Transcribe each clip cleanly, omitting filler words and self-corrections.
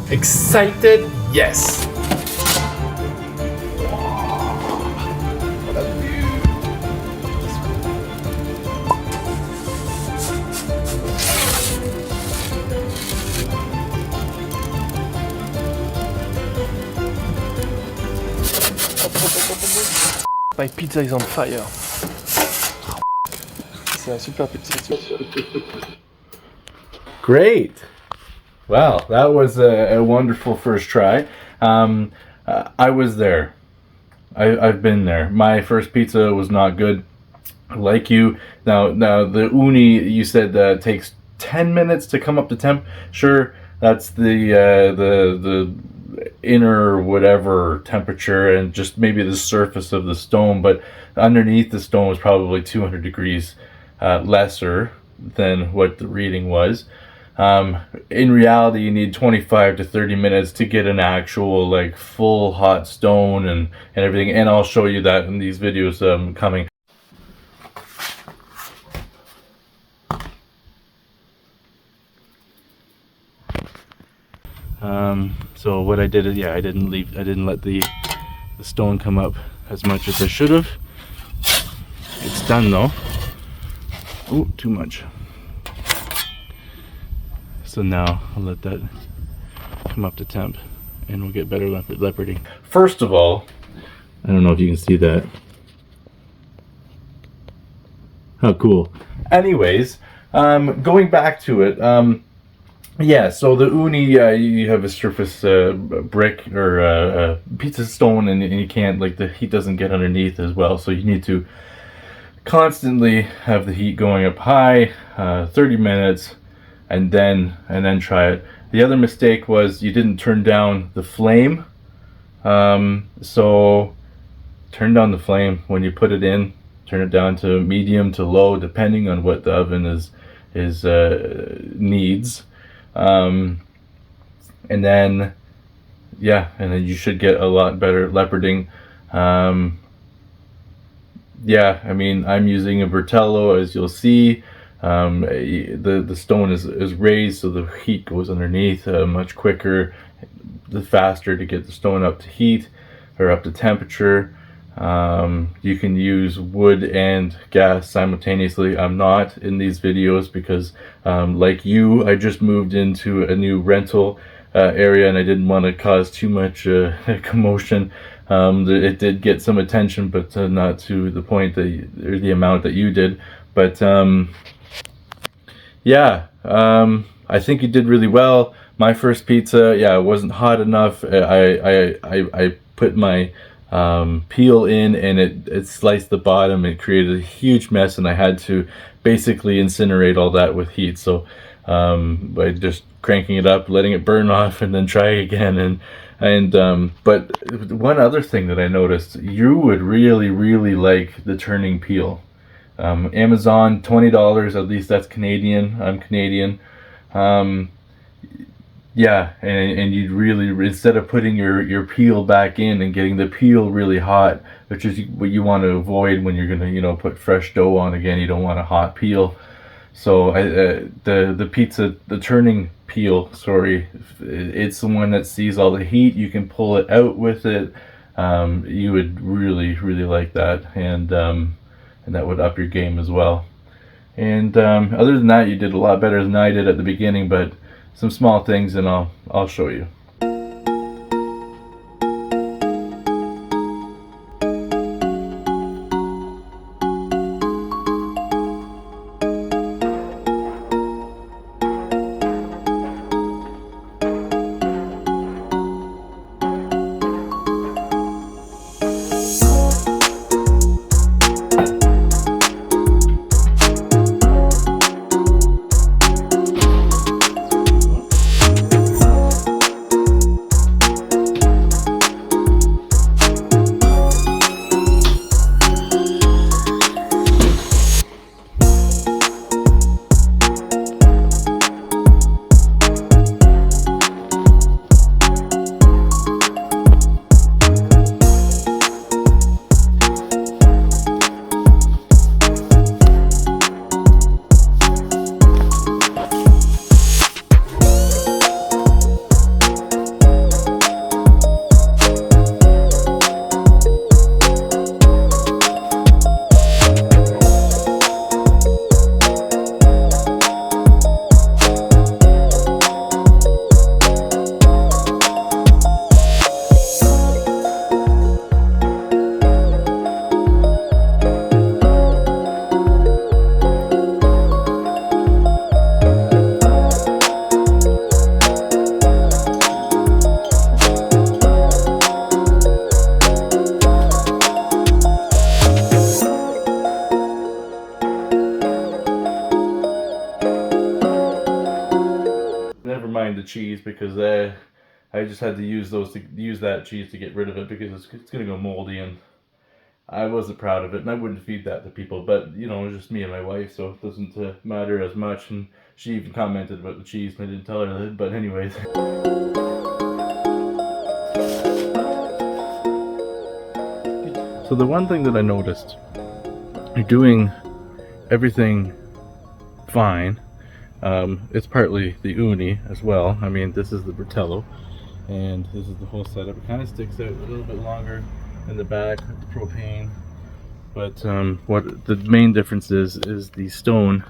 Excited? Yes. My pizza is on fire. C'est un super pizza. Great. Wow, that was a wonderful first try. I was there. I've been there. My first pizza was not good. Like you. Now the uni, you said takes 10 minutes to come up to temp. Sure, that's the inner whatever temperature and just maybe the surface of the stone, but underneath the stone was probably 200 degrees lesser than what the reading was. In reality, you need 25 to 30 minutes to get an actual like full hot stone and everything, and I'll show you that in these videos coming. So what I did is, I didn't let the stone come up as much as I should have. It's done though. Oh, too much. So now I'll let that come up to temp and we'll get better leoparding. First of all, I don't know if you can see that. How cool. Anyways, going back to it, yeah, so the uni, you have a surface brick or pizza stone, and you can't, like, the heat doesn't get underneath as well, so you need to constantly have the heat going up high, 30 minutes, and then try it. The other mistake was you didn't turn down the flame, so turn down the flame when you put it in. Turn it down to medium to low, depending on what the oven needs. And then you should get a lot better leoparding. Yeah, I mean, I'm using a Bertello, as you'll see. The stone is raised, so the heat goes underneath much quicker, the faster to get the stone up to heat or up to temperature. You can use wood and gas simultaneously. I'm not in these videos because like you, I just moved into a new rental area and I didn't want to cause too much commotion. It did get some attention, but not to the point that or the amount that you did. But I think you did really well. My first pizza, it wasn't hot enough. I put my peel in and it sliced the bottom. It created a huge mess and I had to basically incinerate all that with heat. So by just cranking it up, letting it burn off, and then try again. But one other thing that I noticed, you would really like the turning peel. Amazon, $20, at least that's Canadian. I'm Canadian. Yeah, and you'd really, instead of putting your peel back in and getting the peel really hot, which is what you want to avoid when you're gonna, put fresh dough on again. You don't want a hot peel. So the turning peel, sorry, it's the one that sees all the heat. You can pull it out with it. You would really like that, and that would up your game as well. And other than that, you did a lot better than I did at the beginning, but some small things, and I'll show you. cheese because I just had to use that cheese to get rid of it because it's gonna go moldy, and I wasn't proud of it, and I wouldn't feed that to people. But you know, it was just me and my wife, so it doesn't matter as much. And she even commented about the cheese, and I didn't tell her that. But anyways. So the one thing that I noticed, you're doing everything fine. It's partly the uni as well. I mean, this is the Bertello, and this is the whole setup. It kind of sticks out a little bit longer in the back with the propane, but what the main difference is the stone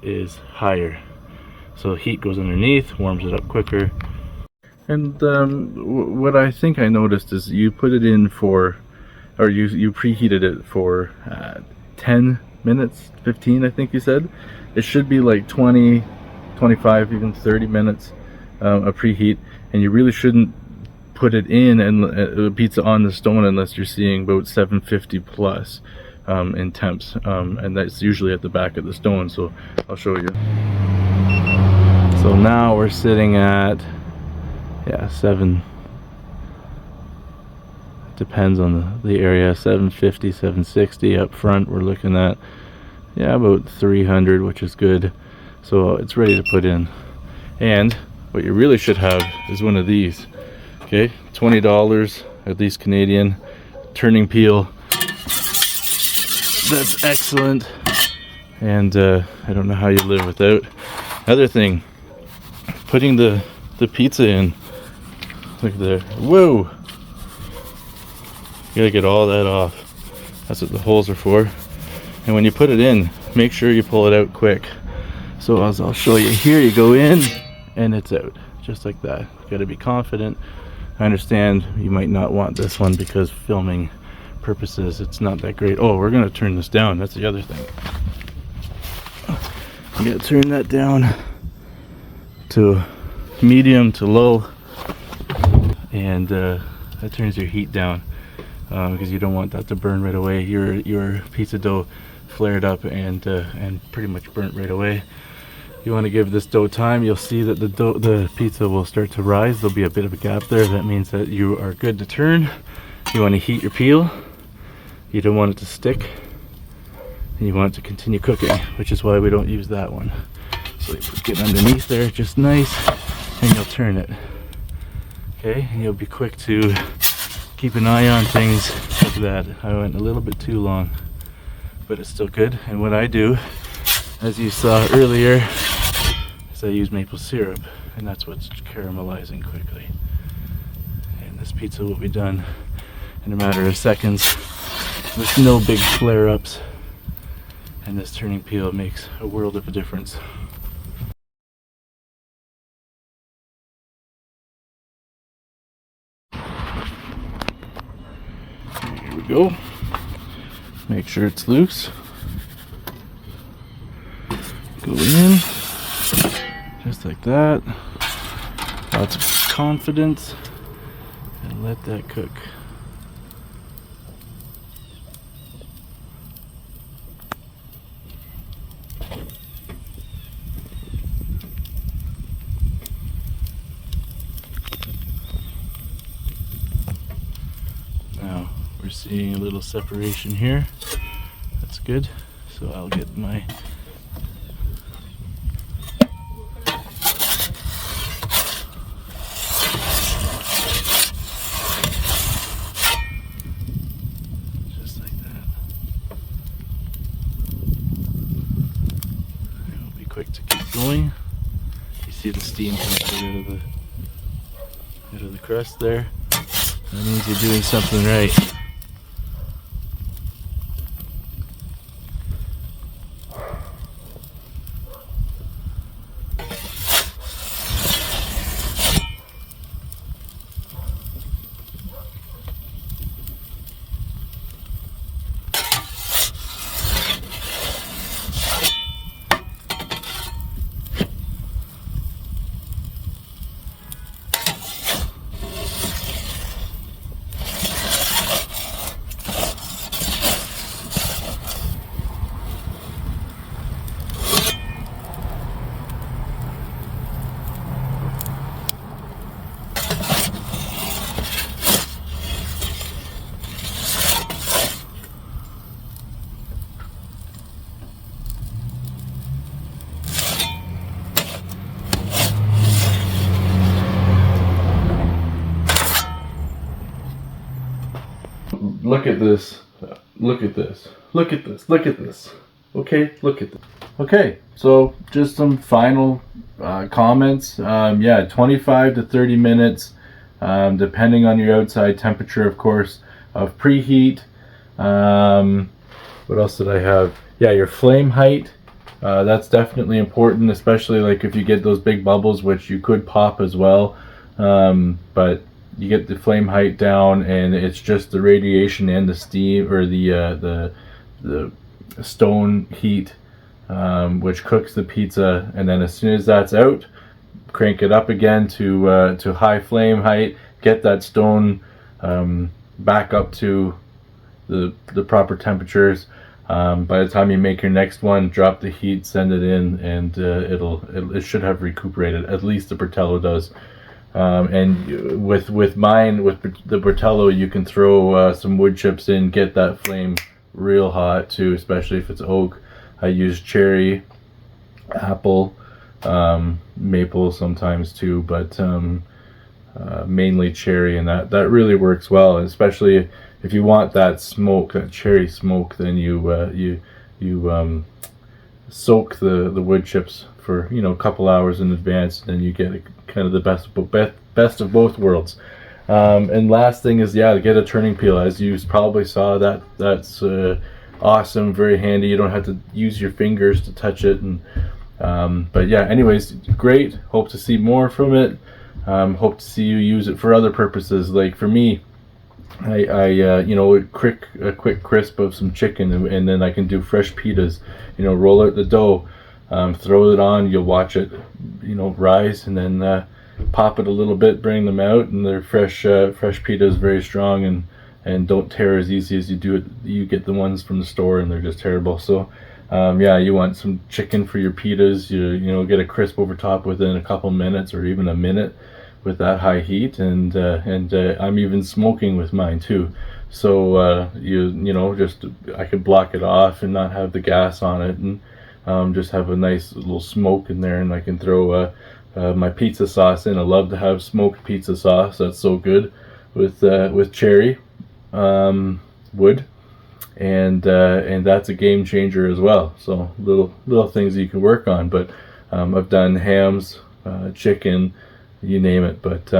is higher, so heat goes underneath, warms it up quicker. And what I think I noticed is you put it in for, or you preheated it for 10 minutes, 15 I think you said. It should be like 20, 25, even 30 minutes of preheat, and you really shouldn't put it in and pizza on the stone unless you're seeing about 750 plus in temps, and that's usually at the back of the stone. So I'll show you. So now we're sitting at, yeah, 7, depends on the area, 750, 760. Up front we're looking at, yeah, about 300, which is good. So it's ready to put in. And what you really should have is one of these. Okay, $20, at least Canadian, turning peel. That's excellent. And I don't know how you live without. Other thing, putting the pizza in. Look there. Whoa! You gotta get all that off. That's what the holes are for. And when you put it in, make sure you pull it out quick. So as I'll show you here, you go in and it's out, just like that. You gotta be confident. I understand you might not want this one because filming purposes, it's not that great. Oh, we're gonna turn this down. That's the other thing. You gotta turn that down to medium to low, and that turns your heat down because you don't want that to burn right away. Your pizza dough flared up and pretty much burnt right away. You want to give this dough time. You'll see that the pizza will start to rise. There'll be a bit of a gap there. That means that you are good to turn. You want to heat your peel. You don't want it to stick, and you want it to continue cooking, which is why we don't use that one. So you put it underneath there, just nice, and you'll turn it. Okay, and you'll be quick to keep an eye on things like that. I went a little bit too long, but it's still good. And what I do, as you saw earlier, is I use maple syrup, and that's what's caramelizing quickly. And this pizza will be done in a matter of seconds with no big flare-ups, and this turning peel makes a world of a difference. Here we go. Make sure it's loose. Go in, just like that. Lots of confidence, and let that cook. Now we're seeing a little separation here. That's good. So I'll get my quick to keep going. You see the steam coming out of the crust there. That means you're doing something right. look at this. Look at this. Look at this. Look at this. Okay, look at this. Okay, so just some final comments. Yeah, 25 to 30 minutes, depending on your outside temperature, of course, of preheat. What else did I have? Yeah, your flame height. That's definitely important, especially like if you get those big bubbles, which you could pop as well. But you get the flame height down, and it's just the radiation and the steam, or the stone heat, which cooks the pizza. And then as soon as that's out, crank it up again to high flame height. Get that stone back up to the proper temperatures. By the time you make your next one, drop the heat, send it in, and it should have recuperated. At least the Bertello does. And with the Bertello, you can throw some wood chips in, get that flame real hot too, especially if it's oak. I use cherry, apple, maple sometimes too, but mainly cherry, and that really works well, especially if you want that smoke, that cherry smoke. Then you soak the wood chips for a couple hours in advance, and then you get kind of the best of both worlds. And last thing is, yeah, get a turning peel. As you probably saw, that's awesome, very handy. You don't have to use your fingers to touch it. And but yeah, anyways, great. Hope to see more from it. Hope to see you use it for other purposes. Like for me, a quick crisp of some chicken, and then I can do fresh pitas. Roll out the dough, throw it on. You'll watch it, rise, and then pop it a little bit, bring them out, and they're fresh pitas, very strong, and don't tear as easy as you get the ones from the store, and they're just terrible. So yeah, you want some chicken for your pitas. You get a crisp over top within a couple minutes, or even a minute, with that high heat. And I'm even smoking with mine too. So I could block it off and not have the gas on it, and just have a nice little smoke in there, and I can throw my pizza sauce in. I love to have smoked pizza sauce. That's so good with cherry wood, and that's a game changer as well. So little things you can work on. But I've done hams, chicken, you name it. But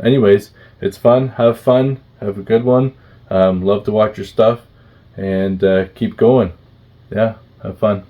anyways, it's fun. Have fun. Have a good one. Love to watch your stuff, and keep going. Yeah, have fun.